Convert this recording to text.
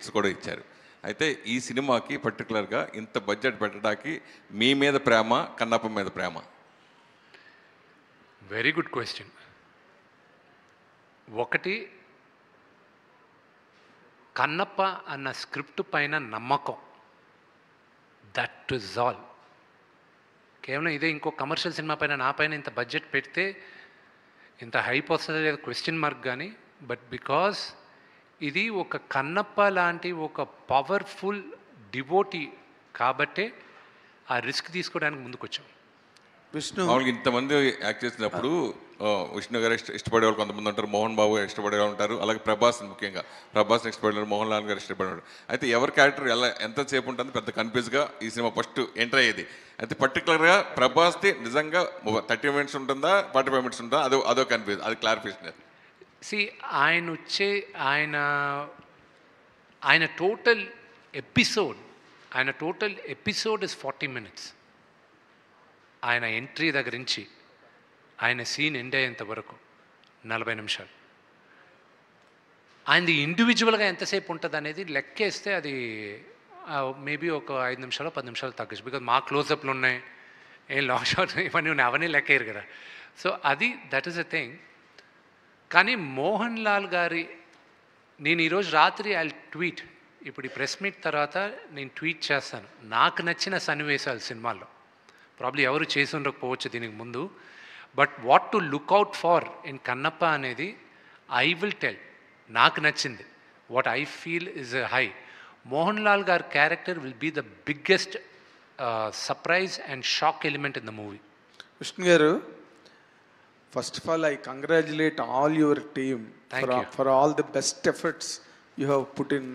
Hits కూడా ఇచ్చారు. అయితే ఈ సినిమాకి పర్టికులర్గా ఇంత బడ్జెట్ పెట్టడానికి మీ మీద ప్రేమ, కన్నప్ప మీద ప్రేమ? Very good question. ఒకటి, కన్నప్ప అన్న స్క్రిప్ట్ పైన నమ్మకం. That is all. కేవలం ఇదే ఇంకో కమర్షియల్ సినిమా పైన నా పైన ఇంత బడ్జెట్ పెడితే ఇంత హైప్ వస్తుంది లేదు క్వశ్చన్ మార్క్. కానీ బట్ బికాస్ ఇది ఒక కన్నప్ప లాంటి ఒక పవర్ఫుల్ డివోటీ కాబట్టే ఆ రిస్క్ తీసుకోవడానికి ముందుకు వచ్చాం. విష్ణు మామూలుగా ఇంతమంది యాక్ట్ చేసినప్పుడు విష్ణు గారు ఇష్టపడే వాళ్ళు కొంతమంది ఉంటారు, మోహన్ బాబు ఇష్టపడే వాళ్ళు ఉంటారు, అలాగే ప్రభాస్, ముఖ్యంగా ప్రభాస్ని ఇష్టపడేవారు, మోహన్ లాల్ గారు ఇష్టపడేవాడు. అయితే ఎవరి క్యారెక్టర్ ఎంతసేపు ఉంటుంది పెద్ద కన్ఫ్యూజ్గా ఈ సినిమా ఫస్ట్ ఎంటర్ అయ్యేది. అయితే పర్టికులర్గా ప్రభాస్ది నిజంగా 30 మినిట్స్ ఉంటుందా 45 మినిట్స్ ఉంటుందా అదో కన్ఫ్యూజ్, అది క్లారిఫికేషన్. సి ఆయన టోటల్ ఎపిసోడ్ ఇస్ 40 మినిట్స్. ఆయన ఎంట్రీ దగ్గర నుంచి ఆయన సీన్ ఎండ్ అయ్యేంత వరకు 40 నిమిషాలు. ఆయనది ఇండివిజువల్గా ఎంతసేపు ఉంటుంది అనేది లెక్కేస్తే అది మేబీ ఒక 5 నిమిషాలు 10 నిమిషాలు తగ్గచ్చు. బికాజ్ మా క్లోజప్లు ఉన్నాయి, లాంగ్ షాట్ ఇవన్నీ ఉన్నాయి, అవన్నీ లెక్కేయరు కదా. So that is a thing. కానీ మోహన్ లాల్ గారి, నేను ఈరోజు రాత్రి ఐ ట్వీట్, ఇప్పుడు ఈ ప్రెస్ మీట్ తర్వాత నేను ట్వీట్ చేస్తాను నాకు నచ్చిన సన్నివేశాలు సినిమాల్లో. ప్రాబ్లీ ఎవరు చేసి ఉండకపోవచ్చు దీనికి ముందు, but what to look out for in Kannappa అనేది ఐ విల్ టెల్. నాకు నచ్చింది, what I feel is high. Mohan Lal గారి character will be the biggest surprise and shock element in the movie. Vishnu garu, first of all I congratulate all your team for all the best efforts you have put in